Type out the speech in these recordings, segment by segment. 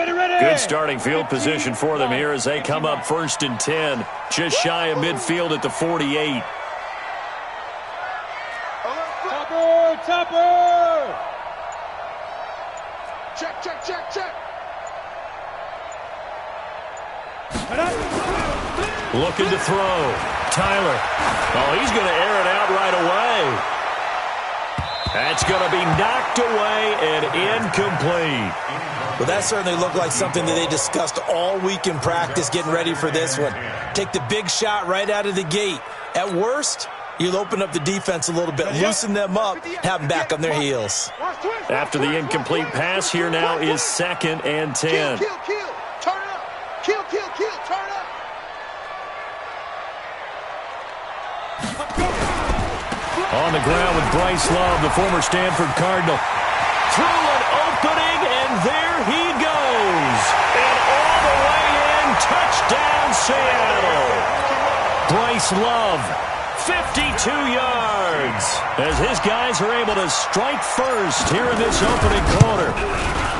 Good starting field position for them here as they come up 1st and 10. Just shy of midfield at the 48. Topper! Check, check, check, check. Looking to throw. Tyler. Oh, he's going to air it out right away. That's going to be knocked away and incomplete. Well, that certainly looked like something that they discussed all week in practice getting ready for this one. Take the big shot right out of the gate. At worst, you'll open up the defense a little bit, loosen them up, have them back on their heels. After the incomplete pass, here now is 2nd and 10. Kill, kill, turn up. Kill, kill, kill, turn up. On the ground with Bryce Love, the former Stanford Cardinal. Through an opening, and there he goes. And all the way in, touchdown Seattle. Bryce Love, 52 yards, as his guys are able to strike first here in this opening quarter.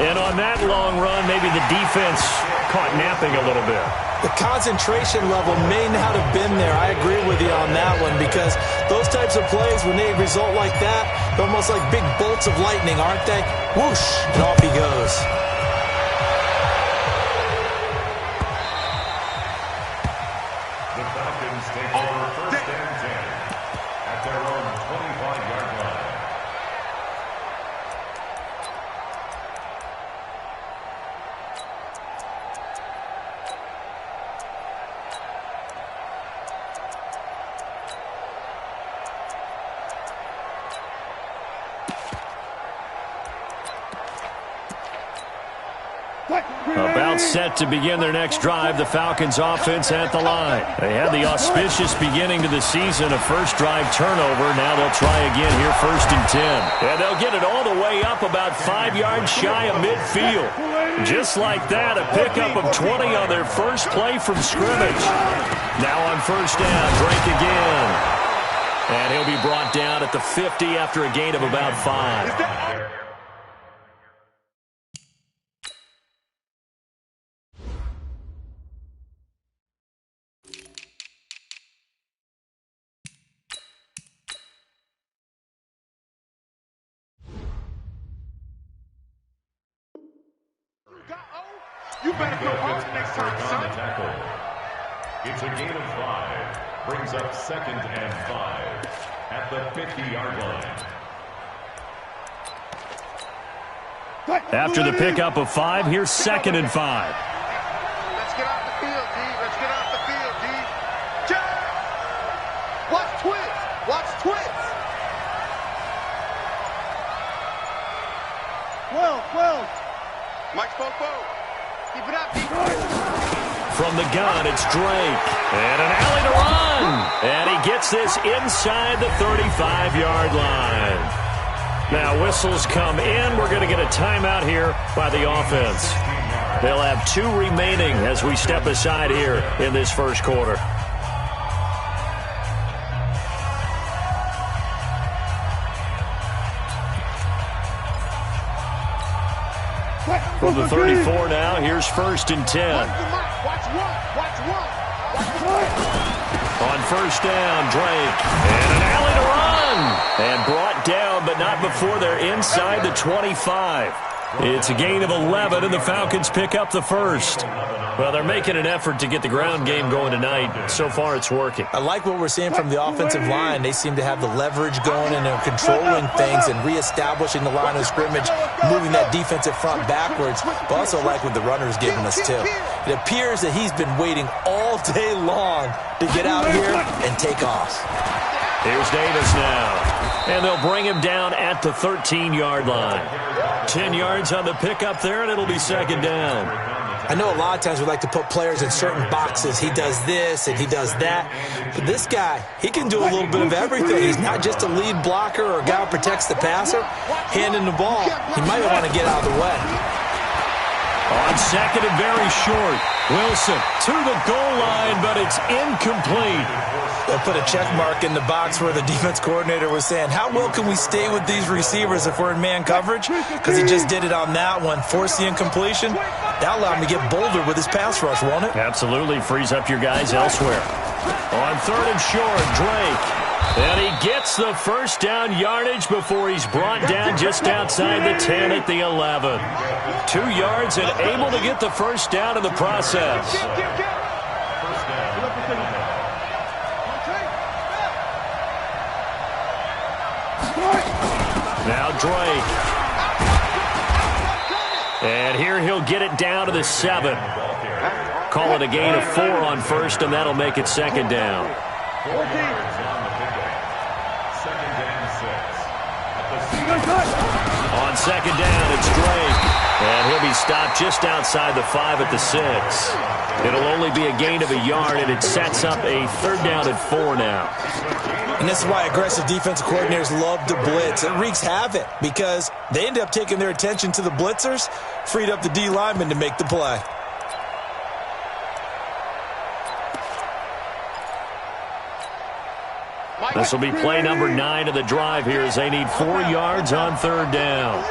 And on that long run, maybe the defense caught napping a little bit. The concentration level may not have been there. I agree with you on that one, because those types of plays, when they result like that, they're almost like big bolts of lightning, aren't they? Whoosh, and off he goes. The Falcons take over 1st and 10 at their own 25-yard line. About set to begin their next drive, the Falcons offense at the line. They had the auspicious beginning to the season, a first drive turnover. Now they'll try again here 1st and 10. And they'll get it all the way up about 5 yards shy of midfield. Just like that, a pickup of 20 on their first play from scrimmage. Now on 1st down, Drake again. And he'll be brought down at the 50 after a gain of about 5. You better go hard next time, son. It's a gain of 5. Brings up 2nd and 5 at the 50-yard line. After the pickup of 5, here's 2nd and 5. Let's get off the field, D. Let's get off the field, D. Jump! Watch twist. Watch twist. 12. Mike Popo. Keep it up, D. From the gun, it's Drake. And an alley to run. And he gets this inside the 35-yard line. Now whistles come in. We're going to get a timeout here by the offense. They'll have 2 remaining as we step aside here in this first quarter. From the 34 now, here's 1st and 10. Watch one. On 1st down, Drake. And an alley to run. And brought down, but not before they're inside the 25. It's a gain of 11, and the Falcons pick up the first. Well, they're making an effort to get the ground game going tonight. So far, it's working. I like what we're seeing from the offensive line. They seem to have the leverage going, and they're controlling things and reestablishing the line of scrimmage, moving that defensive front backwards. But also like what the runner's giving us, too. It appears that he's been waiting all day long to get out here and take off. Here's Davis now. And they'll bring him down at the 13-yard line. 10 yards on the pickup there, and it'll be 2nd down. I know a lot of times we like to put players in certain boxes. He does this and he does that. But this guy, he can do a little bit of everything. He's not just a lead blocker or a guy who protects the passer. Handing the ball, he might want to get out of the way. On 2nd and very short. Wilson to the goal line, but it's incomplete. They'll put a check mark in the box where the defense coordinator was saying, how well can we stay with these receivers if we're in man coverage? Because he just did it on that one. Force the incompletion. That'll allow him to get bolder with his pass rush, won't it? Absolutely. Frees up your guys elsewhere. On 3rd and short, Drake. And he gets the first down yardage before he's brought down just outside the 10 at the 11. 2 yards and able to get the first down in the process. Now Drake. And here he'll get it down to the 7. Call it a gain of 4 on 1st, and that'll make it 2nd down. On 2nd down, it's Drake. And he'll be stopped just outside the 5 at the 6. It'll only be a gain of a yard, and it sets up a 3rd down and 4 now. And this is why aggressive defensive coordinators love to blitz. It wreaks havoc because they end up taking their attention to the blitzers, freed up the D lineman to make the play. This will be play number 9 of the drive here as they need 4 yards on 3rd down.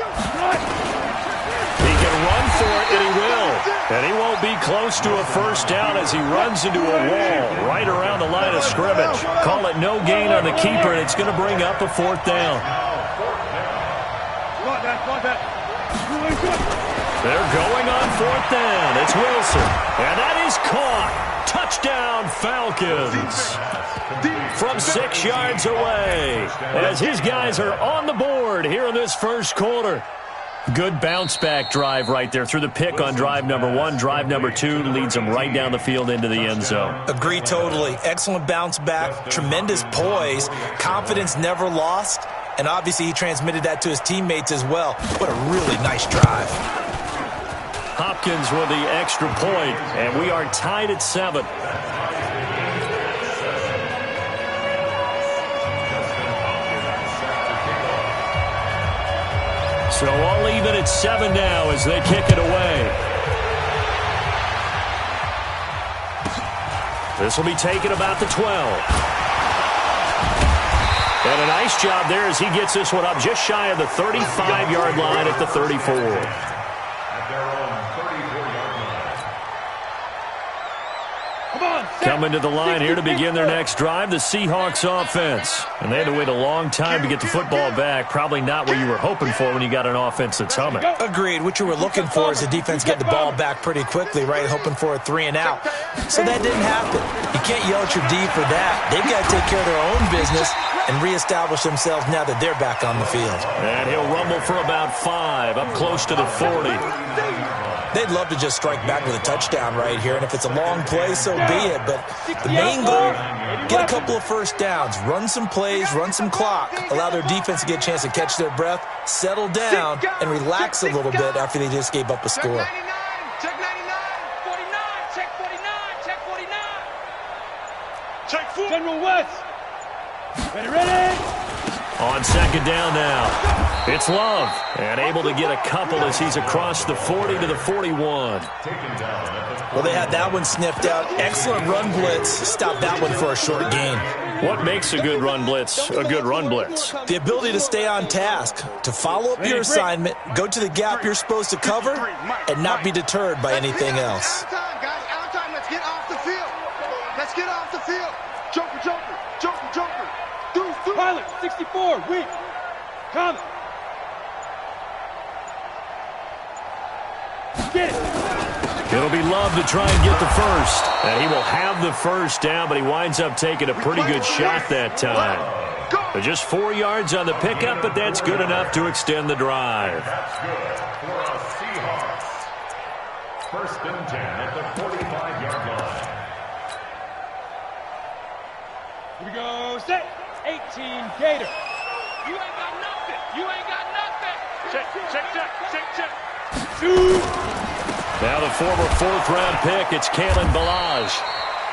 He can run for it, and he will. And he won't be close to a first down as he runs into a wall right around the line of scrimmage. Call it no gain on the keeper, and it's going to bring up a 4th down. They're going on 4th down. It's Wilson. And that is caught. Touchdown, Falcons. From 6 yards away as his guys are on the board here in this first quarter. Good bounce-back drive right there through the pick on drive number 1. Drive number 2 leads them right down the field into the end zone. Agree totally. Excellent bounce back, tremendous poise, confidence never lost, and obviously he transmitted that to his teammates as well. What a really nice drive. Hopkins with the extra point, and we are tied at 7. So all even at 7 now as they kick it away. This will be taken about the 12. And a nice job there as he gets this one up just shy of the 35-yard line at the 34. Coming to the line here to begin their next drive, the Seahawks offense. And they had to wait a long time to get the football back. Probably not what you were hoping for when you got an offense that's humming. Agreed. What you were looking for is the defense get the ball back pretty quickly, right? Hoping for a 3 and out. So that didn't happen. You can't yell at your D for that. They've got to take care of their own business and reestablish themselves now that they're back on the field. And he'll rumble for about 5, up close to the 40. They'd love to just strike back with a touchdown right here, and if it's a long play, so be it. But the main goal, get a couple of first downs, run some plays, run some clock, allow their defense to get a chance to catch their breath, settle down, and relax a little bit after they just gave up a score. Check 99, 49, check 49, check 49. Check 4. General West. Ready? On 2nd down now, it's Love, and able to get a couple as he's across the 40 to the 41. Well, they had that one sniffed out. Excellent run blitz. Stopped that one for a short gain. What makes a good run blitz a good run blitz? The ability to stay on task, to follow up your assignment, go to the gap you're supposed to cover, and not be deterred by anything else. Out time, guys. Out time. Let's get off the field. Let's get off the field. Joker, joker, joker, joker. Pilot, 64, weak. Coming. Get it. It'll be Love to try and get the first. And he will have the first down, but he winds up taking a pretty good shot that time. But just 4 yards on the pickup, but that's good enough to extend the drive. That's good for a Seahawks. 1st and 10 at the 45-yard line. Here we go, set. 18 Gator. You ain't got nothing. You ain't got nothing. Check. Now the former 4th-round pick, it's Kalen Ballage.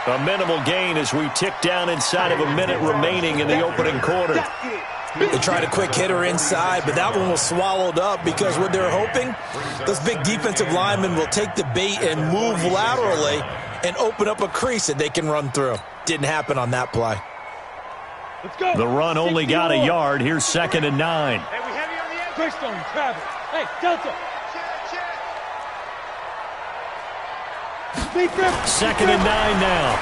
A minimal gain as we tick down inside of a minute remaining in the opening quarter. They tried a quick hitter inside, but that one was swallowed up because what they're hoping, those big defensive linemen will take the bait and move laterally and open up a crease that they can run through. Didn't happen on that play. Let's go. The run only got a yard. Here's 2nd and 9. Hey, we heavy on the edge. Greystone, Travis. Hey, Delta. 2nd and 9 now.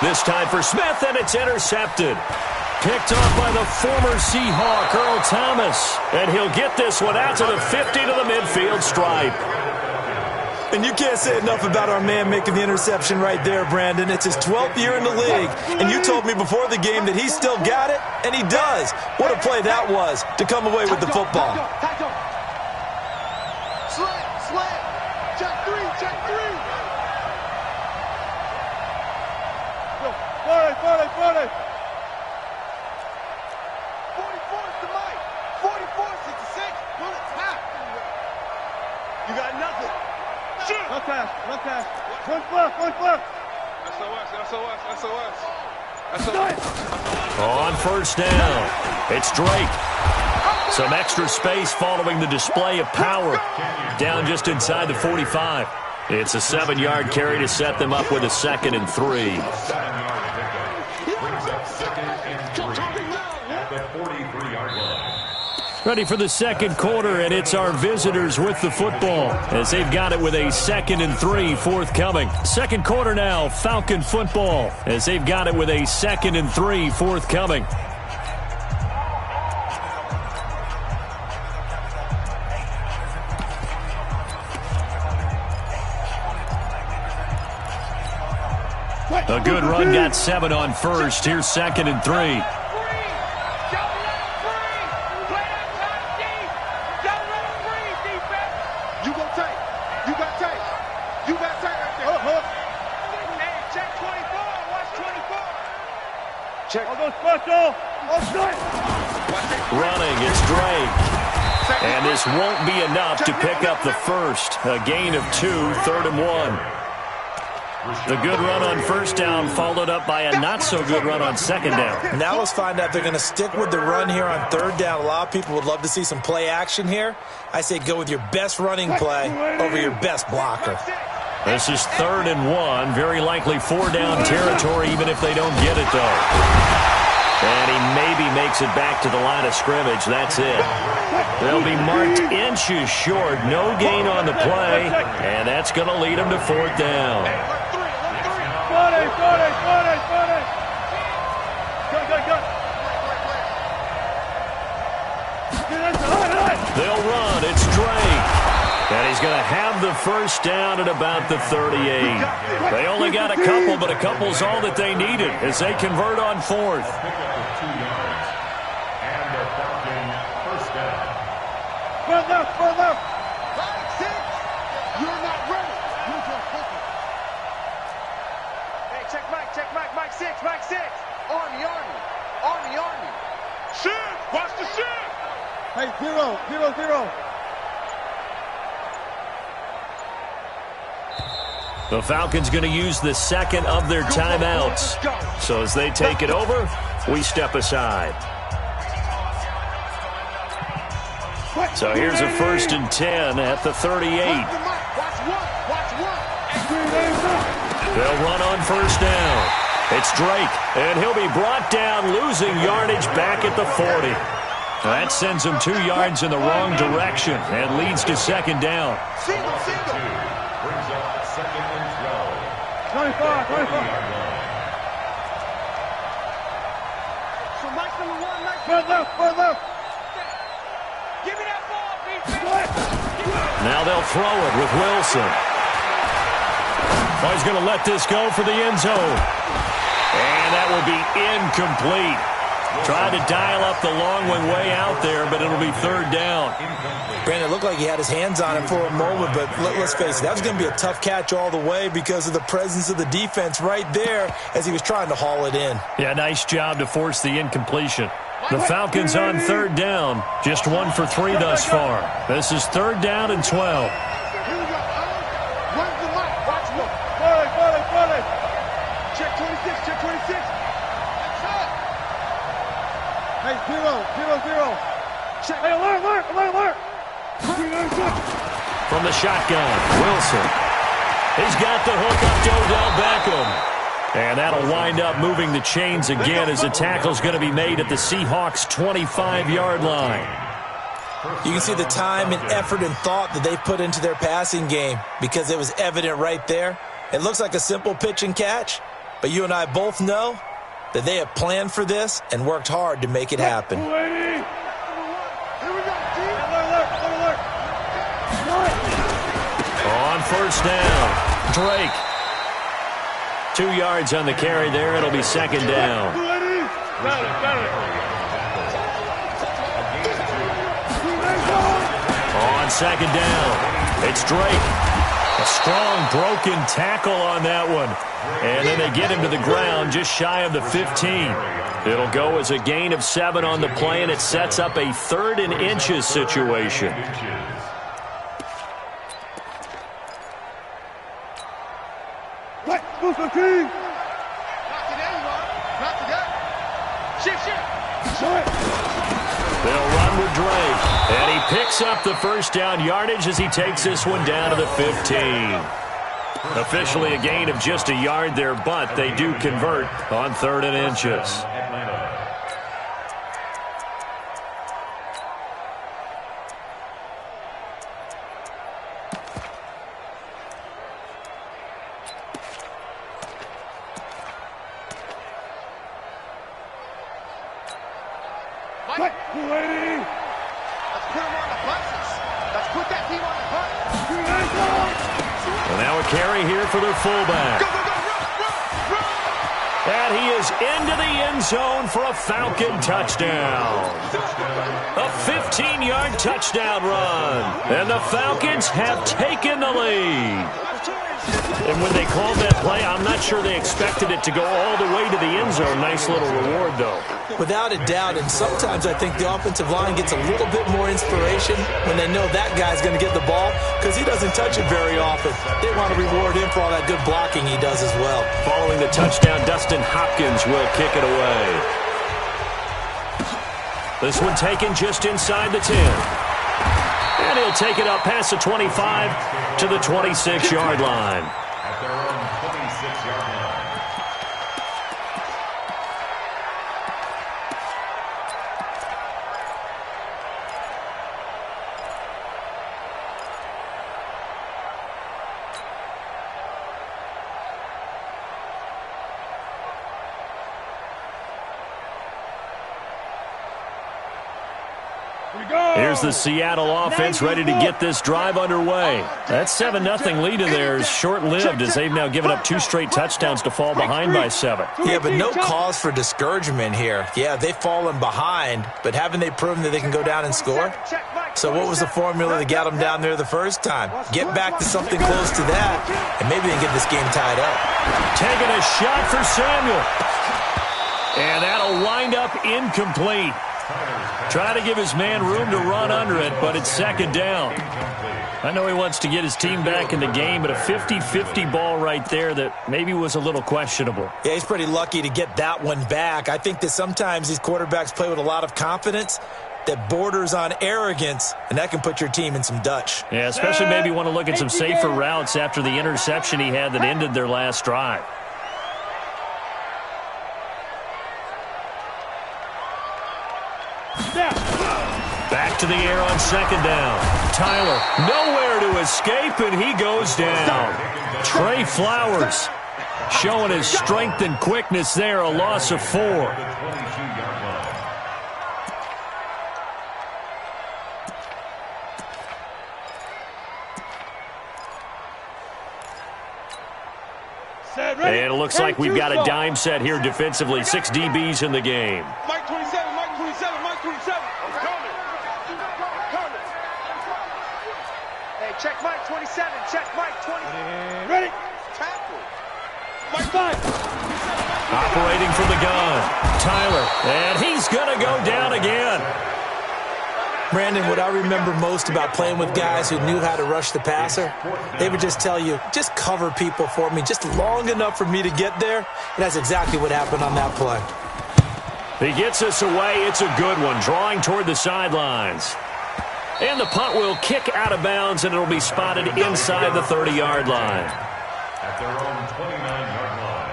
This time for Smith, and it's intercepted. Picked off by the former Seahawk, Earl Thomas. And he'll get this one out to the 50 to the midfield stripe. And you can't say enough about our man making the interception right there, Brandon. It's his 12th year in the league, and you told me before the game that he still got it, and he does. What a play that was to come away with the football. Slam. Check three. 40. 44 is the mic. 44, 66. Bullets hot. You got nothing. Shoot. Left pass. One fluff. SOS. On first down, it's Drake. Some extra space following the display of power. Down just inside the 45. It's a 7-yard carry to set them up with a 2nd and 3. Brings up 2nd and 3 at the 43-yard line. Ready for the second quarter, and it's our visitors with the football as they've got it with a 2nd and 3 forthcoming. Second quarter now, Falcon football as they've got it with a 2nd and 3 forthcoming. A good run, got 7 on first. Here's 2nd and 3. Running, it's Drake. And this won't be enough to pick up the first. A gain of 2, 3rd and 1. The good run on first down followed up by a not-so-good run on second down. Now let's find out if they're going to stick with the run here on 3rd down. A lot of people would love to see some play action here. I say go with your best running play over your best blocker. This is 3rd and 1. Very likely 4-down territory, even if they don't get it, though. And he maybe makes it back to the line of scrimmage. That's it. They'll be marked inches short. No gain on the play. And that's going to lead them to 4th down. They'll run. It's Drake. And he's going to have the first down at about the 38. They only got a couple, but a couple's all that they needed as they convert on 4th. And the Falcon first down. Further. 6. You're not ready. You're just hoping. Hey, check Mike. Mike 6. Army. Shift. Watch the shift. Hey, 0. The Falcons going to use the second of their timeouts. So as they take it over, we step aside. So here's a 1st and 10 at the 38. They'll run on first down. It's Drake, and he'll be brought down, losing yardage back at the 40. That sends him 2 yards in the wrong direction and leads to 2nd down. Single. Brings up 2nd and 12. 25. So Mike's number 1, Mike. Further. Give me that ball, defense. Now they'll throw it with Wilson. Oh, he's going to let this go for the end zone. And that will be incomplete. Tried to dial up the long one way out there, but it'll be 3rd down. Brandon, it looked like he had his hands on it for a moment, but let's face it, that was going to be a tough catch all the way because of the presence of the defense right there as he was trying to haul it in. Yeah, nice job to force the incompletion. The Falcons on 3rd down, just 1 for 3 thus far. This is 3rd down and 12. Here we go. Run the mic. Watch one. Follow. Check 26. Hey, 0. Check. Hey, alert. From the shotgun, Wilson. He's got the hook up to Odell Beckham. And that'll wind up moving the chains again as the tackle's going to be made at the Seahawks' 25-yard line. You can see the time and effort and thought that they've put into their passing game because it was evident right there. It looks like a simple pitch and catch, but you and I both know that they have planned for this and worked hard to make it happen. On first down, Drake. 2 yards on the carry there. It'll be second down. On second down, it's Drake. A strong broken tackle on that one. And then they get him to the ground just shy of the 15. It'll go as a gain of 7 on the play, and it sets up a 3rd and inches situation. They'll run with Drake, and he picks up the first down yardage as he takes this one down to the 15. Officially a gain of just a yard there, but they do convert on 3rd and inches. For their fullback. And he is into the end zone for a Falcon touchdown. A 15-yard touchdown run. And the Falcons have taken the lead. And when they called that play, I'm not sure they expected it to go all the way to the end zone. Nice little reward, though. Without a doubt, and sometimes I think the offensive line gets a little bit more inspiration when they know that guy's going to get the ball because he doesn't touch it very often. They want to reward him for all that good blocking he does as well. Following the touchdown, Dustin Hopkins will kick it away. This one taken just inside the 10. And he'll take it up past the 25 to the 26-yard line. At their own 26-yard line. Here's the Seattle offense ready to get this drive underway. That 7-0 lead of theirs short-lived as they've now given up 2 straight touchdowns to fall behind by 7. Yeah, but no cause for discouragement here. Yeah, they've fallen behind, but haven't they proven that they can go down and score? So what was the formula that got them down there the first time? Get back to something close to that, and maybe they can get this game tied up. Taking a shot for Samuel. And that'll wind up incomplete. Try to give his man room to run under it, but it's second down. I know he wants to get his team back in the game, but a 50-50 ball right there that maybe was a little questionable. Yeah, he's pretty lucky to get that one back. I think that sometimes these quarterbacks play with a lot of confidence that borders on arrogance, and that can put your team in some Dutch. Yeah, especially maybe want to look at some safer routes after the interception he had that ended their last drive. Back to the air on second down. Tyler, nowhere to escape, and he goes down. Trey Flowers showing his strength and quickness there, a loss of 4. And it looks like we've got a dime set here defensively. 6 DBs in the game. Mike 27, Mike 27, Mike 27. Hey, check Mike 27, check Mike 27. Ready? Tackle. Mike 5. Operating from the gun. Tyler, and he's going to go down again. Brandon, what I remember most about playing with guys who knew how to rush the passer, they would just tell you, just cover people for me, just long enough for me to get there. And that's exactly what happened on that play. He gets us away. It's a good one, drawing toward the sidelines. And the punt will kick out of bounds, and it'll be spotted inside the 30-yard line. At their own 29-yard line.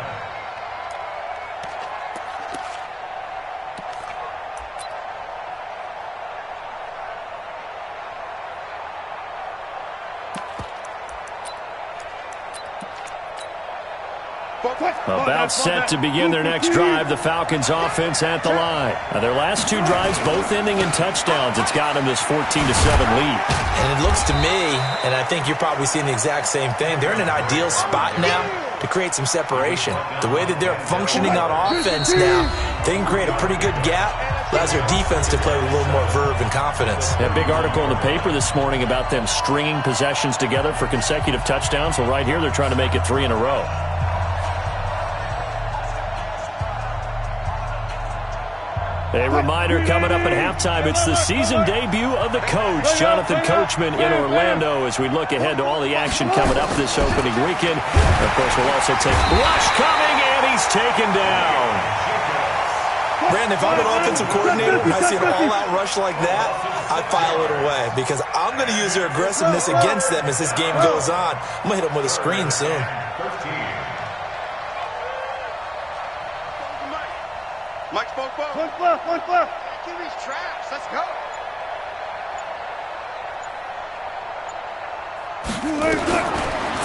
About set to begin their next drive, the Falcons offense at the line. Now, their last two drives both ending in touchdowns. It's got them this 14-7 lead. And it looks to me, and I think you're probably seeing the exact same thing, they're in an ideal spot now to create some separation. The way that they're functioning on offense now, they can create a pretty good gap. Allows their defense to play with a little more verve and confidence. A big article in the paper this morning about them stringing possessions together for consecutive touchdowns. Well, right here, they're trying to make it 3 in a row. A reminder coming up at halftime, it's the season debut of the coach, Jonathan Coachman, in Orlando, as we look ahead to all the action coming up this opening weekend. And of course, we'll also take rush coming, and he's taken down. Brandon, if I'm an offensive coordinator and I see an all-out rush like that, I file it away because I'm going to use their aggressiveness against them as this game goes on. I'm going to hit them with a screen soon. Mike spoke. One left. Give these traps. Let's go.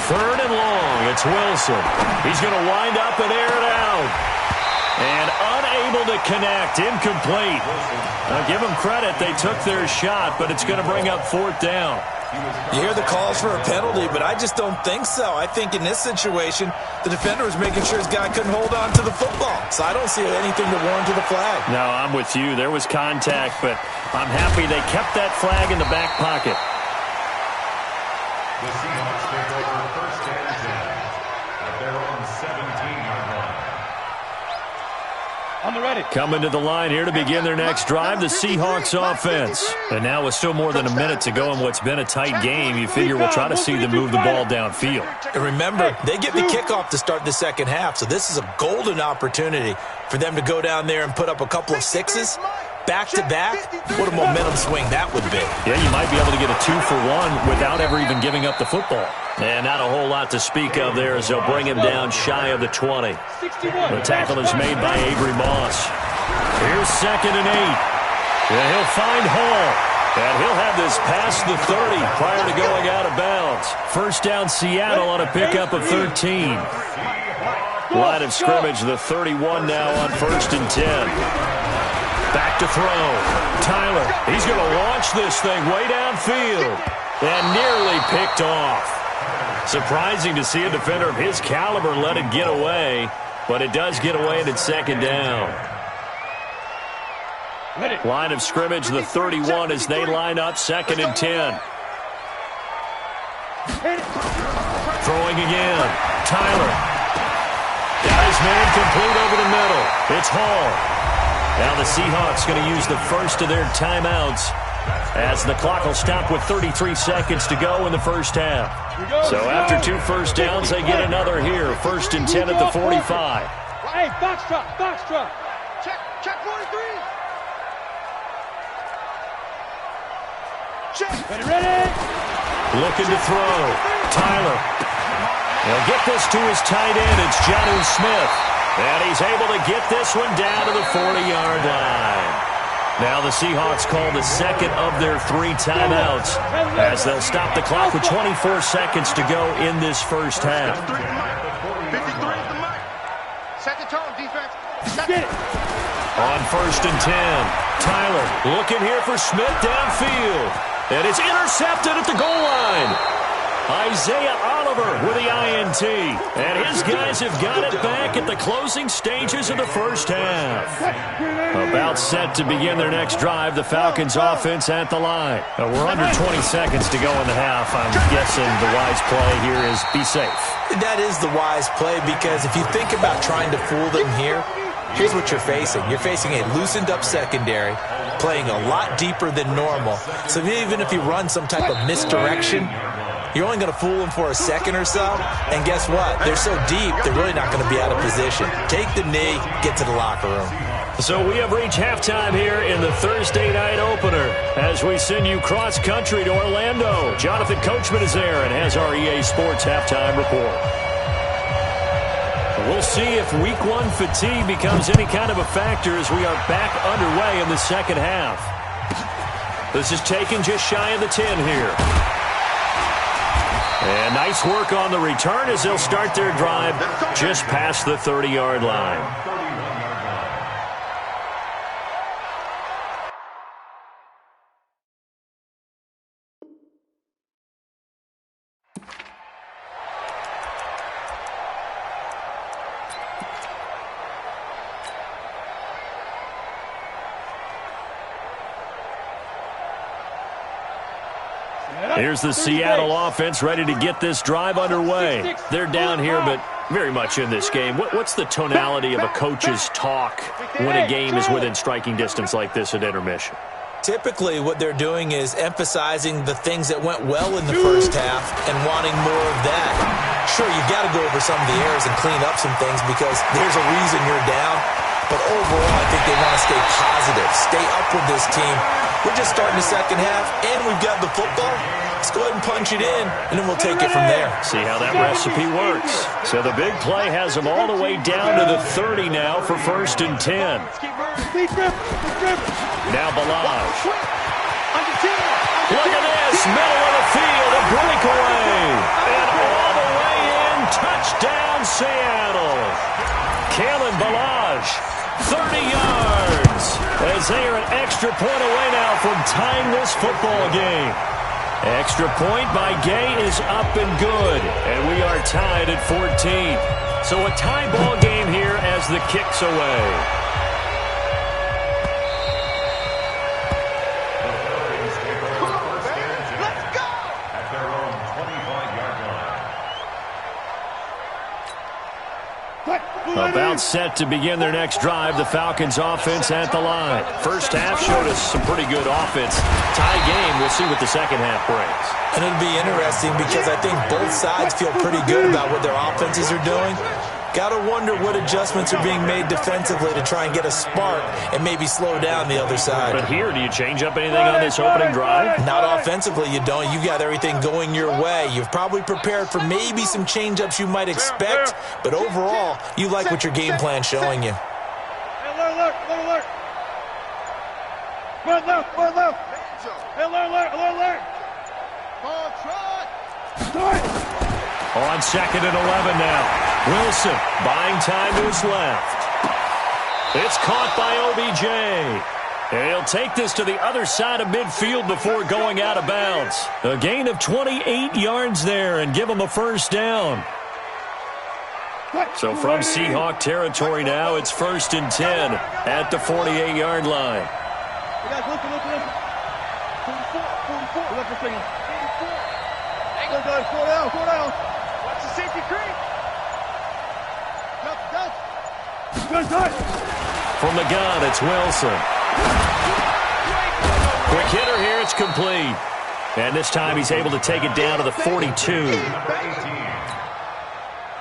Third and long. It's Wilson. He's going to wind up and air it out. And unable to connect. Incomplete. Now, give them credit. They took their shot, but it's going to bring up 4th down. You hear the calls for a penalty, but I just don't think so. I think in this situation, the defender was making sure his guy couldn't hold on to the football. So I don't see anything to warrant the flag. No, I'm with you. There was contact, but I'm happy they kept that flag in the back pocket. The Seahawks take over 1st and 10 at their own 17-yard line. On the ready. Coming to the line here to begin their next drive, the Seahawks offense. And now with still more than a minute to go in what's been a tight game, you figure we'll try to see them move the ball downfield. And remember, they get the kickoff to start the second half, so this is a golden opportunity for them to go down there and put up a couple of sixes. Back-to-back, what a momentum swing that would be. Yeah, you might be able to get a 2-for-1 without ever even giving up the football. And not a whole lot to speak of there as they'll bring him down shy of the 20. The tackle is made by Avery Moss. Here's 2nd and 8. And he'll find Hall. And he'll have this past the 30 prior to going out of bounds. First down Seattle on a pickup of 13. Line of scrimmage, the 31 now on 1st and 10. Back to throw. Tyler, he's going to launch this thing way downfield. And nearly picked off. Surprising to see a defender of his caliber let it get away. But it does get away and it's 2nd down. Line of scrimmage, the 31 as they line up 2nd and 10. Throwing again. Tyler. Got his man complete over the middle. It's Hall. Now the Seahawks going to use the first of their timeouts as the clock will stop with 33 seconds to go in the first half. So after 2 first downs, they get another here. 1st and 10 at the 45. Hey, box drop. Check 43. Check. Ready. Looking to throw. Tyler. He'll get this to his tight end. It's Jonnu Smith. And he's able to get this one down to the 40-yard line. Now the Seahawks call the second of their 3 timeouts as they'll stop the clock with 24 seconds to go in this first half. 53 is the mic. Set the tone, defense. Get it. On 1st and 10, Tyler looking here for Smith downfield. And it's intercepted at the goal line. Isaiah Oliver with the INT. And his guys have got it back at the closing stages of the first half. About set to begin their next drive, the Falcons offense at the line. We're under 20 seconds to go in the half. I'm guessing the wise play here is be safe. That is the wise play because if you think about trying to fool them here, here's what you're facing. You're facing a loosened up secondary, playing a lot deeper than normal. So even if you run some type of misdirection, you're only going to fool them for a second or so. And guess what? They're so deep, they're really not going to be out of position. Take the knee, get to the locker room. So we have reached halftime here in the Thursday night opener as we send you cross-country to Orlando. Jonathan Coachman is there and has our EA Sports halftime report. We'll see if Week 1 fatigue becomes any kind of a factor as we are back underway in the second half. This is taken just shy of the 10 here. And nice work on the return as they'll start their drive just past the 30-yard line. Here's the Seattle offense ready to get this drive underway. They're down here, but very much in this game. What's the tonality of a coach's talk when a game is within striking distance like this at intermission? Typically, what they're doing is emphasizing the things that went well in the first half and wanting more of that. Sure, you've got to go over some of the errors and clean up some things because there's a reason you're down. But overall, I think they want to stay positive, stay up with this team. We're just starting the second half, and we've got the football. Let's go ahead and punch it in, and then we'll take it from there. See how that recipe works. So the big play has them all the way down to the 30 now for 1st and 10. Now Balaj. Look at this, middle of the field, a breakaway. And all the way in, touchdown Seattle. Kalen Balaj, 30 yards. As they are an extra point away now from tying this football game. Extra point by Gay is up and good. And we are tied at 14. So a tie ball game here as the kick's away. About set to begin their next drive, the Falcons offense at the line. First half showed us some pretty good offense. Tie game, we'll see what the second half brings. And it'll be interesting because I think both sides feel pretty good about what their offenses are doing. Got to wonder what adjustments are being made defensively to try and get a spark and maybe slow down the other side. But here, do you change up anything on this opening drive? Not offensively, you don't. You got everything going your way. You've probably prepared for maybe some change-ups you might expect, but overall, you like what your game plan's showing you. Hey, alert. Run left. Hey, alert. Ball trot. On 2nd and 11 now. Wilson buying time to his left. It's caught by OBJ. And he'll take this to the other side of midfield before going out of bounds. A gain of 28 yards there and give him a first down. So from Seahawk territory now, it's 1st and 10 at the 48-yard line. Look. 44. Look for a second. 44. Go down. Watch the safety creep. From the gun, it's Wilson. Quick hitter here, it's complete. And this time he's able to take it down to the 42.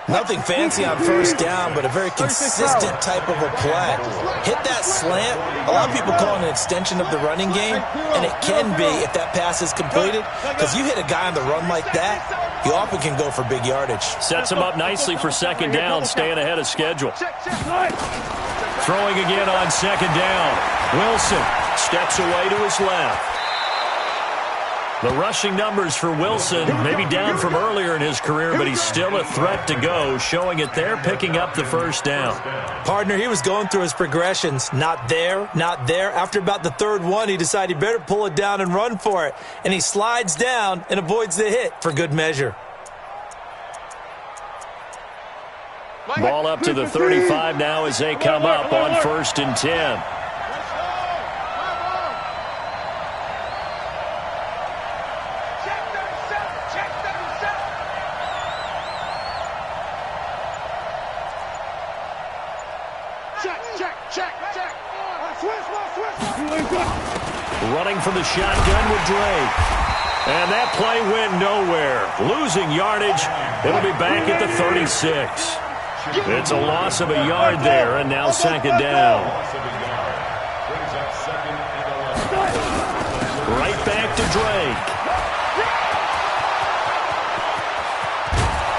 Nothing fancy on first down, but a very consistent type of a play. Hit that slant. A lot of people call it an extension of the running game, and it can be if that pass is completed, because you hit a guy on the run like that, you often can go for big yardage. Sets him up nicely for second down, staying ahead of schedule. Throwing again on second down. Wilson steps away to his left. The rushing numbers for Wilson may be down from earlier in his career, but he's still a threat to go, showing it there, picking up the first down. Partner, he was going through his progressions. Not there. After about the third one, he decided he better pull it down and run for it. And he slides down and avoids the hit for good measure. Ball up to the 35 now as they come up on 1st and 10. Running from the shotgun with Drake. And that play went nowhere. Losing yardage. It'll be back at the 36. It's a loss of a yard there, and now second down. Right back to Drake.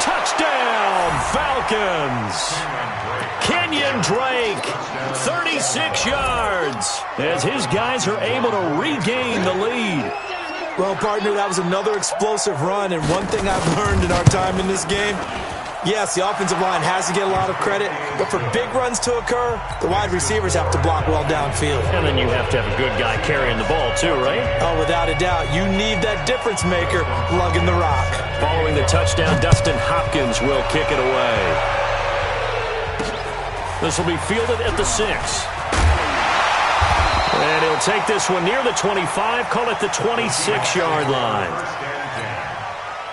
Touchdown, Falcons. Kenyon Drake, 36 yards, as his guys are able to regain the lead. Well, partner, that was another explosive run, and one thing I've learned in our time in this game, yes, the offensive line has to get a lot of credit, but for big runs to occur, the wide receivers have to block well downfield. And then you have to have a good guy carrying the ball too, right? Oh, without a doubt. You need that difference maker lugging the rock. Following the touchdown, Dustin Hopkins will kick it away. This will be fielded at the 6. And he'll take this one near the 25, call it the 26-yard line.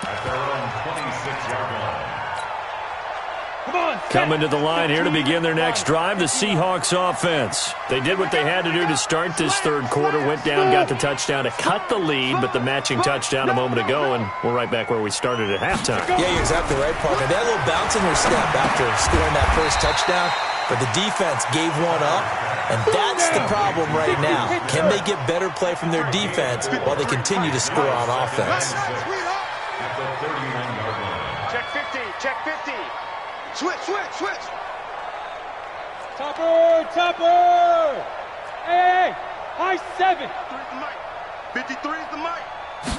At their own 26-yard line. Coming to the line here to begin their next drive, the Seahawks offense. They did what they had to do to start this third quarter, went down, got the touchdown to cut the lead, but the matching touchdown a moment ago, and we're right back where we started at halftime. Yeah, you're exactly right, partner. They had a little bounce in their step after scoring that first touchdown, but the defense gave one up, and that's the problem right now. Can they get better play from their defense while they continue to score on offense? At the 31-yard line. Check 50, check 50. Switch, switch, switch. Topper, topper. Hey, high 7. 53 is the mic.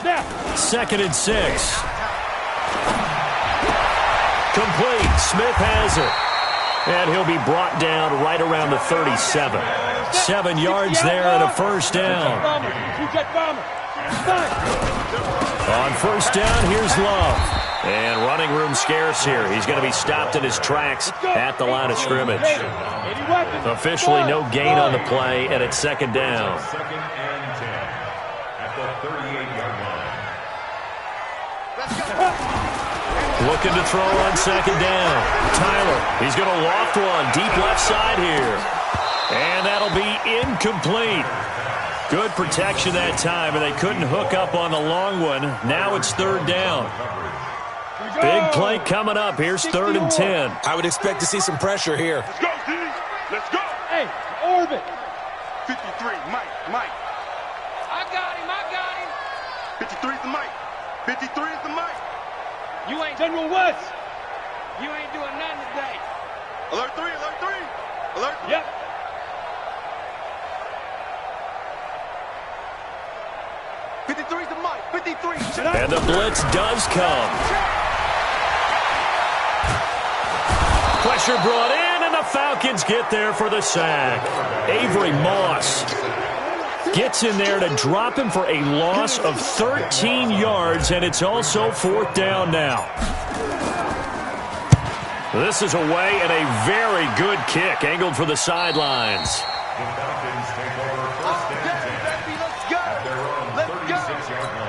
Snap. 2nd and 6. Complete. Smith has it. And he'll be brought down right around the 37. 7 yards there and a first down. On first down, here's Love. And running room scarce here. He's going to be stopped in his tracks at the line of scrimmage. Officially no gain on the play, and it's 2nd down. 2nd and 10. At the 38-yard line. Looking to throw on 2nd down. Tyler, he's going to loft one deep left side here. And that'll be incomplete. Good protection that time, and they couldn't hook up on the long one. Now it's 3rd down. Big play coming up. Here's 3rd and 10. I would expect to see some pressure here. Let's go, D. Let's go. Hey, orbit. 53, Mike, Mike. I got him. 53 is the mic. 53 is the mic. You ain't General West. You ain't doing nothing today. Alert 3, alert 3. Alert 3. Yep. 53 is the mic. 53. And the blitz does come. Pressure brought in, and the Falcons get there for the sack. Avery Moss gets in there to drop him for a loss of 13 yards, and it's also 4th down now. This is away, and a very good kick angled for the sidelines. The Falcons take over 1st and 10. Let's go. At their own 36-yard line.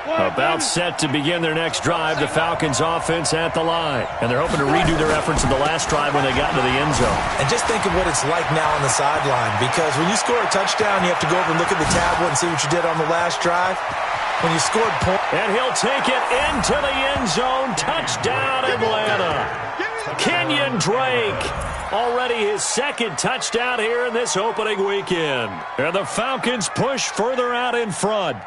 About set to begin their next drive, the Falcons offense at the line. And they're hoping to redo their efforts in the last drive when they got into the end zone. And just think of what it's like now on the sideline, because when you score a touchdown, you have to go over and look at the tablet and see what you did on the last drive. When you scored points. And he'll take it into the end zone. Touchdown, Atlanta. Kenyon Drake. Already his 2nd touchdown here in this opening weekend. And the Falcons push further out in front.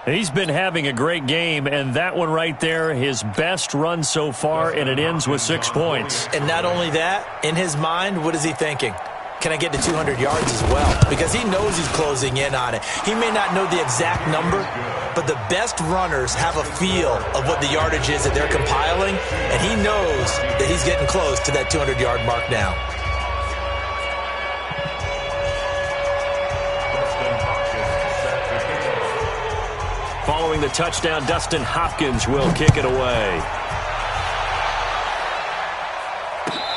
He's been having a great game, and that one right there, his best run so far, and it ends with 6 points. And not only that, in his mind, what is he thinking? Can I get to 200 yards as well? Because he knows he's closing in on it. He may not know the exact number, but the best runners have a feel of what the yardage is that they're compiling, and he knows that he's getting close to that 200-yard mark now. Following the touchdown, Dustin Hopkins will kick it away.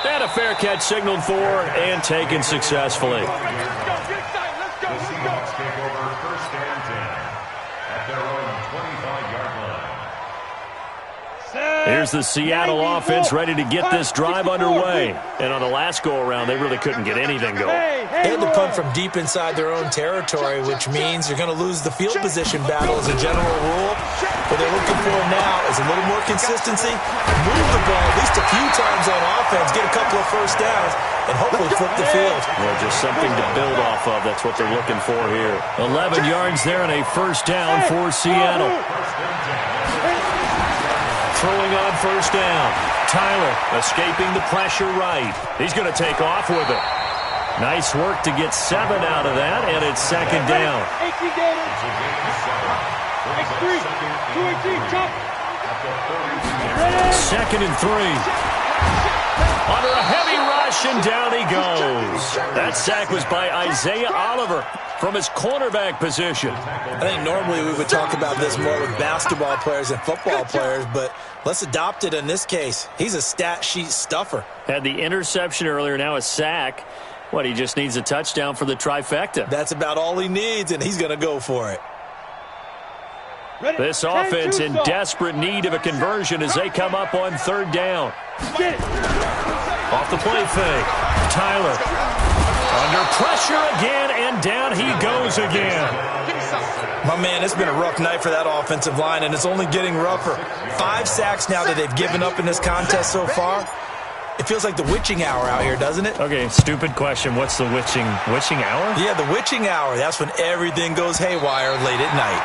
And a fair catch signaled for and taken successfully. The Seahawks take over 1st and 10 at their own 25-yard line. Here's the Seattle offense ready to get this drive underway. And on the last go-around, they really couldn't get anything going. They had to punt from deep inside their own territory, which means you're going to lose the field position battle as a general rule. But they're looking for now is a little more consistency, move the ball at least a few times on offense, get a couple of first downs, and hopefully flip the field. Well, just something to build off of. That's what they're looking for here. 11 yards there and a first down for Seattle. Throwing on first down. Tyler escaping the pressure right. He's going to take off with it. Nice work to get 7 out of that, and it's second down. 18 Gators. X3. 218. Chop. Second and 3. Under a heavy rush, and down he goes. That sack was by Isaiah Oliver from his cornerback position. I think normally we would talk about this more with basketball players and football players, but let's adopt it in this case. He's a stat sheet stuffer. Had the interception earlier, now a sack. What, he just needs a touchdown for the trifecta. That's about all he needs, and he's going to go for it. This offense in desperate need of a conversion as they come up on third down. Off the play fake. Tyler under pressure again, and down he goes again. My man, it's been a rough night for that offensive line, and it's only getting rougher. 5 sacks now that they've given up in this contest so far. It feels like the witching hour out here, doesn't it? Okay, stupid question. What's the witching hour? Yeah, the witching hour. That's when everything goes haywire late at night.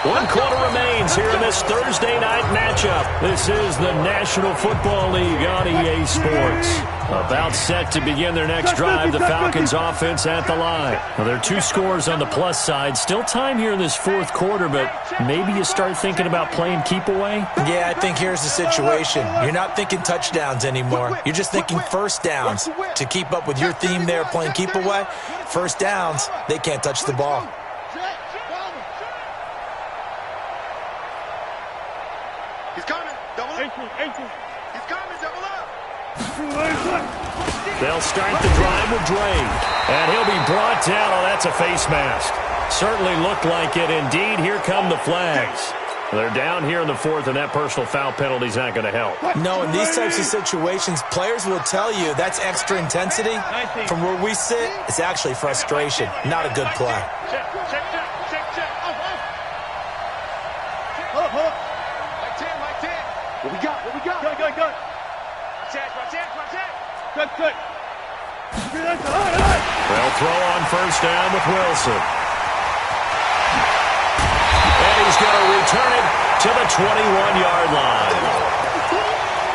1 quarter remains here in this Thursday night matchup. This is the National Football League on EA Sports. About set to begin their next drive, the Falcons offense at the line. Well, there are 2 scores on the plus side. Still time here in this fourth quarter, but maybe you start thinking about playing keep away? Yeah, I think here's the situation. You're not thinking touchdowns anymore. You're just thinking first downs. To keep up with your theme there, playing keep away, first downs, they can't touch the ball. He's coming. Double up. He's coming. Double up. They'll start the drive with Drake. And he'll be brought down. Oh, that's a face mask. Certainly looked like it. Indeed, here come the flags. They're down here in the fourth, and that personal foul penalty is not going to help. No, in these types of situations, players will tell you that's extra intensity. From where we sit, it's actually frustration, not a good play. Check. What we got? Good. Good. They'll throw on first down with Wilson. And he's going to return it to the 21-yard line.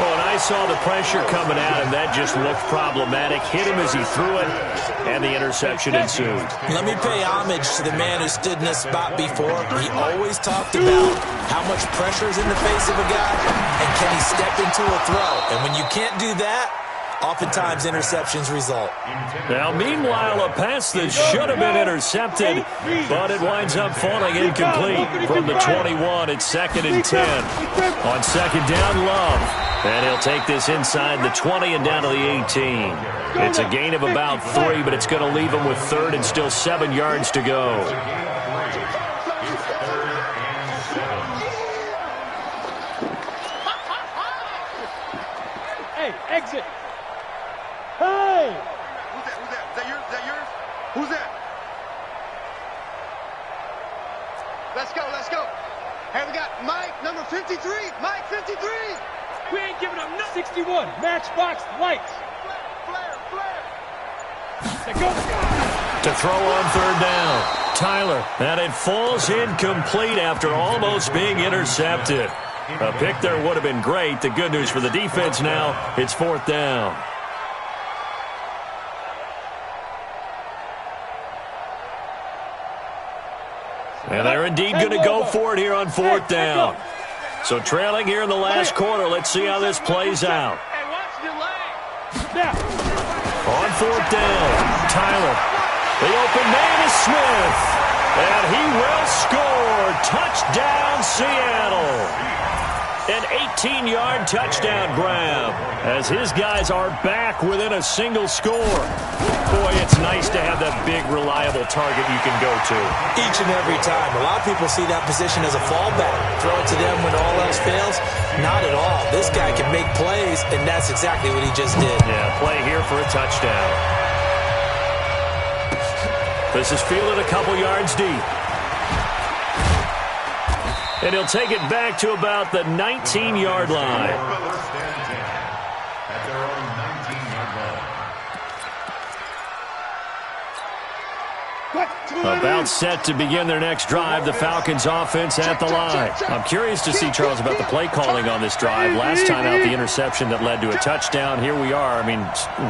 Well, and I saw the pressure coming at him. That just looked problematic. Hit him as he threw it, and the interception ensued. Let me pay homage to the man who stood in this spot before. He always talked about how much pressure is in the face of a guy, and can he step into a throw. And when you can't do that, oftentimes interceptions result. Now, meanwhile, a pass that should have been intercepted, but it winds up falling incomplete from the 21. It's 2nd and 10. On second down, Love. And he'll take this inside the 20 and down to the 18. It's a gain of about 3, but it's going to leave him with third and still 7 yards to go. Hey, exit. Hey! Who's that? Is that yours? Who's that? Let's go. Hey, we got Mike, number 53. Mike, 53. We ain't giving up no 61. Matchbox lights. Flare. Let's go. To throw on third down, Tyler. And it falls incomplete after almost being intercepted. A pick there would have been great. The good news for the defense now, it's 4th down. And they're indeed going to go for it here on 4th down. So trailing here in the last quarter. Let's see how this plays out. Hey, watch the leg. On 4th down, Tyler. The open man is Smith. And he will score. Touchdown, Seattle. An 18-yard touchdown grab as his guys are back within a single score. Boy, it's nice to have that big, reliable target you can go to. Each and every time. A lot of people see that position as a fallback. Throw it to them when all else fails. Not at all. This guy can make plays, and that's exactly what he just did. Yeah, play here for a touchdown. This is fielded a couple yards deep. And he'll take it back to about the 19-yard line. First and 10 at their own 19-yard line. About set to begin their next drive, the Falcons offense at the line. I'm curious to see, Charles, about the play calling on this drive. Last time out, the interception that led to a touchdown. Here we are. I mean,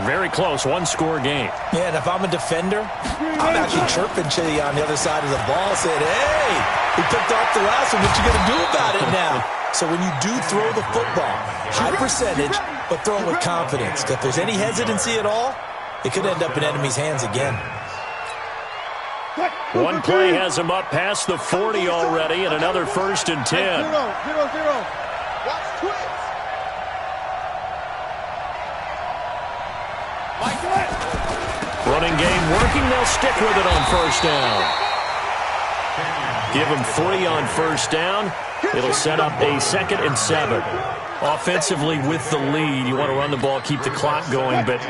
very close, one-score game. Yeah, and if I'm a defender, I'm actually chirping Chitty on the other side of the ball, saying, hey, he picked off the last one. What you going to do about it now? So when you do throw the football, high percentage, but throw it with confidence. If there's any hesitancy at all, it could end up in enemy's hands again. One play has him up past the 40 already, and another 1st and 10. 0-0-0. Watch twins. Running game working. They'll stick with it on 1st down. Give them 3 on 1st down. It'll set up a 2nd and 7. Offensively, with the lead, you want to run the ball, keep the clock going, but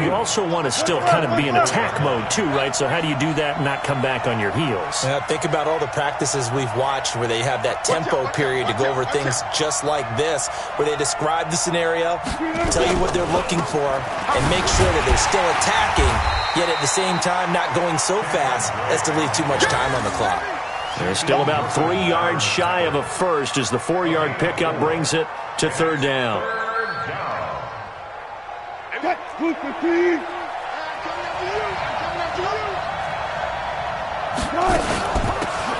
you also want to still kind of be in attack mode too, right? So how do you do that and not come back on your heels? Think about all the practices we've watched where they have that tempo period to go over things just like this, where they describe the scenario, tell you what they're looking for, and make sure that they're still attacking, yet at the same time not going so fast as to leave too much time on the clock. They're still about 3 yards shy of a first as the 4-yard pickup brings it to 3rd down.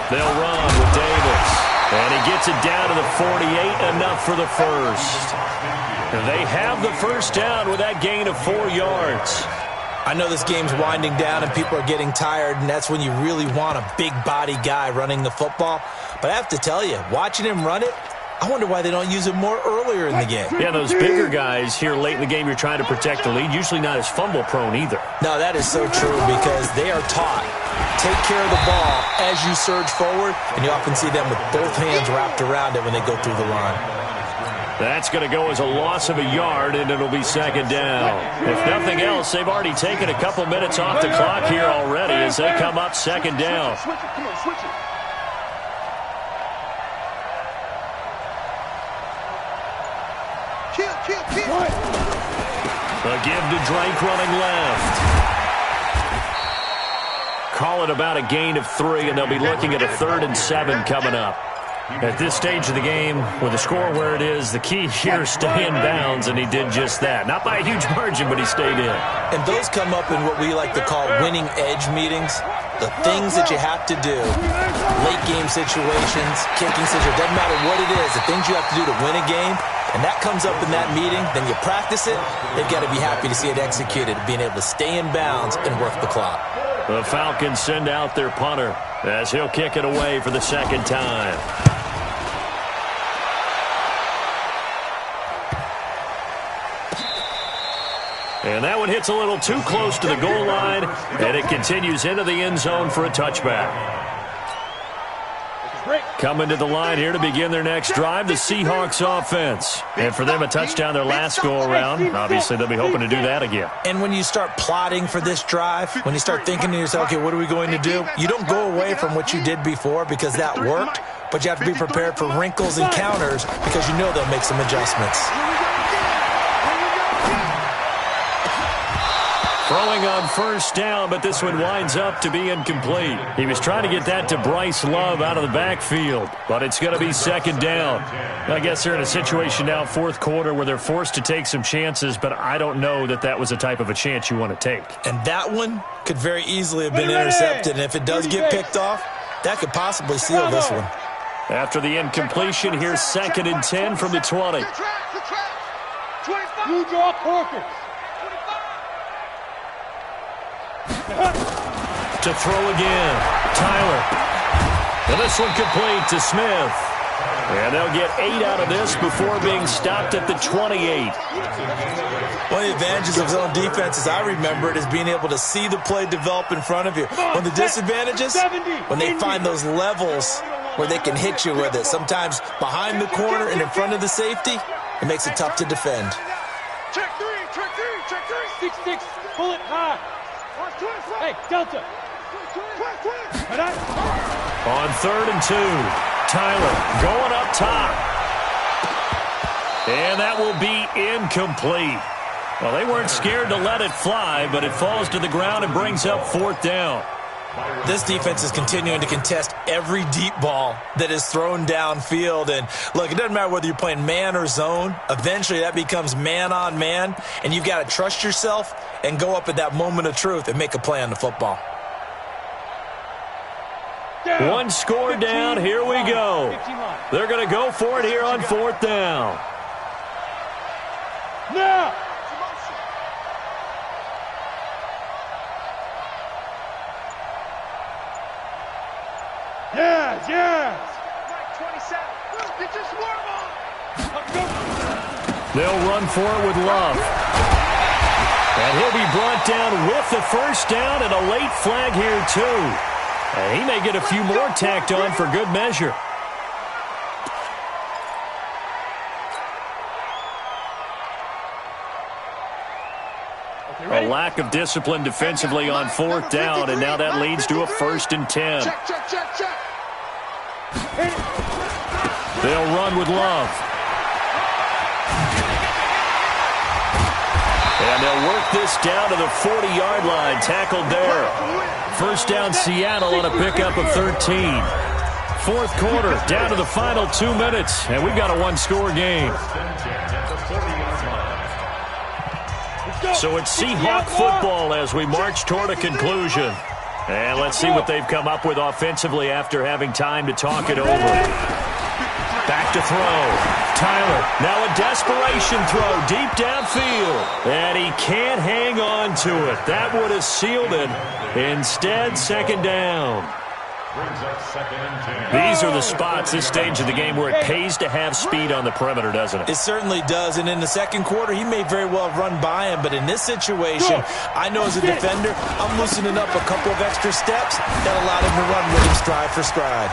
They'll run with Davis. And he gets it down to the 48, enough for the first. And they have the 1st down with that gain of 4 yards. I know this game's winding down and people are getting tired, and that's when you really want a big body guy running the football. But I have to tell you, watching him run it, I wonder why they don't use him more earlier in the game. Yeah, those bigger guys here late in the game, you're trying to protect the lead, usually not as fumble prone either. No, that is so true because they are taught. Take care of the ball as you surge forward, and you often see them with both hands wrapped around it when they go through the line. That's going to go as a loss of a yard, and it'll be 2nd down. If nothing else, they've already taken a couple minutes off the clock here already as they come up 2nd down. Switch it. Come on, switch it. Kill. A give to Drake running left. Call it about a gain of 3, and they'll be looking at a 3rd and 7 coming up. At this stage of the game, with the score where it is, the key here is stay in bounds, and he did just that. Not by a huge margin, but he stayed in. And those come up in what we like to call winning edge meetings. The things that you have to do, late game situations, kicking situations, doesn't matter what it is, the things you have to do to win a game, and that comes up in that meeting, then you practice it, they've got to be happy to see it executed, being able to stay in bounds and work the clock. The Falcons send out their punter as he'll kick it away for the 2nd time. And that one hits a little too close to the goal line, and it continues into the end zone for a touchback. Coming to the line here to begin their next drive, the Seahawks offense. And for them, a touchdown their last go-around. Obviously, they'll be hoping to do that again. And when you start plotting for this drive, when you start thinking to yourself, okay, what are we going to do? You don't go away from what you did before because that worked, but you have to be prepared for wrinkles and counters because you know they'll make some adjustments. Throwing on 1st down, but this one winds up to be incomplete. He was trying to get that to Bryce Love out of the backfield, but it's going to be 2nd down. I guess they're in a situation now, 4th quarter, where they're forced to take some chances, but I don't know that that was the type of a chance you want to take. And that one could very easily have been intercepted, and if it does get picked off, that could possibly seal this one. After the incompletion, here's 2nd and 10 from the 20. Blue draw Corker. To throw again, Tyler. And this one complete to Smith. And they'll get 8 out of this before being stopped at the 28. One of the advantages of zone defense, as I remember it, is being able to see the play develop in front of you. One of the disadvantages, when they find those levels where they can hit you with it, sometimes behind the corner and in front of the safety, it makes it tough to defend. Check 3. 6-6, bullet high. Hey, Delta. On 3rd and 2. Tyler going up top. And that will be incomplete. Well, they weren't scared to let it fly, but it falls to the ground and brings up 4th down. This defense is continuing to contest every deep ball that is thrown downfield. And, look, it doesn't matter whether you're playing man or zone. Eventually, that becomes man-on-man, and you've got to trust yourself and go up at that moment of truth and make a play on the football. One score down. Here we go. They're going to go for it here on 4th down. Now! Yes! Mike 27. Get your swarm on. They'll run for it with Love. And he'll be brought down with the 1st down and a late flag here, too. And he may get a few more tacked on for good measure. A lack of discipline defensively on 4th down, and now that leads to a 1st and 10. Check. They'll run with Love. And they'll work this down to the 40-yard line. Tackled there. 1st down Seattle on a pickup of 13. 4th quarter, down to the final 2 minutes, and we've got a one-score game. So it's Seahawk football as we march toward a conclusion. And let's see what they've come up with offensively after having time to talk it over. Back to throw. Tyler, now a desperation throw deep downfield. And he can't hang on to it. That would have sealed it. Instead, 2nd down. These are the spots, this stage of the game, where it pays to have speed on the perimeter, doesn't it? It certainly does, and in the 2nd quarter, he may very well have run by him, but in this situation, I know as a defender, I'm loosening up a couple of extra steps that allowed him to run with him stride for stride.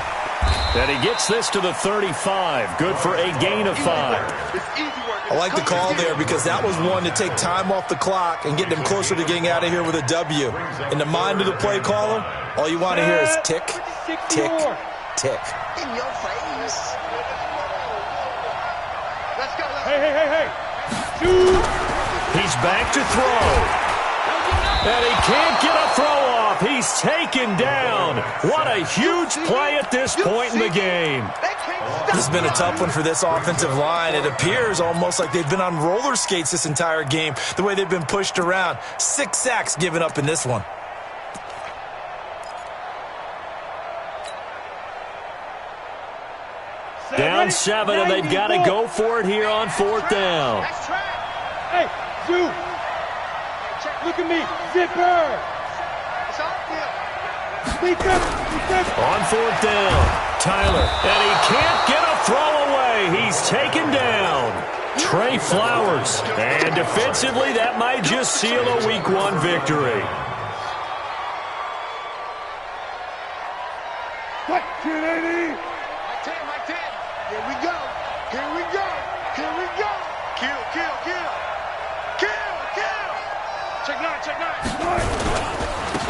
And he gets this to the 35. Good for a gain of 5. I like the call there because that was one to take time off the clock and get them closer to getting out of here with a W. In the mind of the play caller, all you want to hear is tick, tick, tick. In your face. Let's go. Hey. He's back to throw. And he can't get a throw off. He's taken down. What a huge play at this point in the game. This has been a tough one for this offensive line. It appears almost like they've been on roller skates this entire game, the way they've been pushed around. 6 sacks given up in this one. Down 7, and they've got to go for it here on 4th down. Hey, Zoo. Look at me. Zipper. On 4th down, Tyler, and he can't get a throw away. He's taken down. Trey Flowers, and defensively, that might just seal a Week 1 victory. What, 280? Mike 10. Here we go. Kill. Check 9.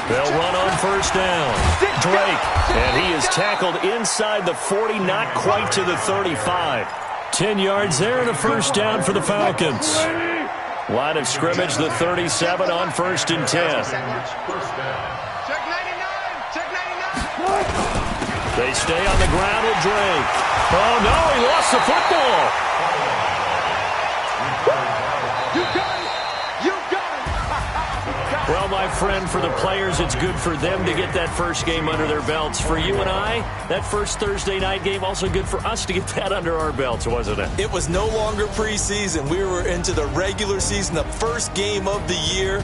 They'll run on 1st down. Drake, and he is tackled inside the 40, not quite to the 35. 10 yards there and a 1st down for the Falcons. Line of scrimmage, the 37 on 1st and 10. Check 99. They stay on the ground with Drake. Oh, no, he lost the football. Well, my friend, for the players, it's good for them to get that first game under their belts. For you and I, that first Thursday night game, also good for us to get that under our belts, wasn't it? It was no longer preseason. We were into the regular season, the first game of the year.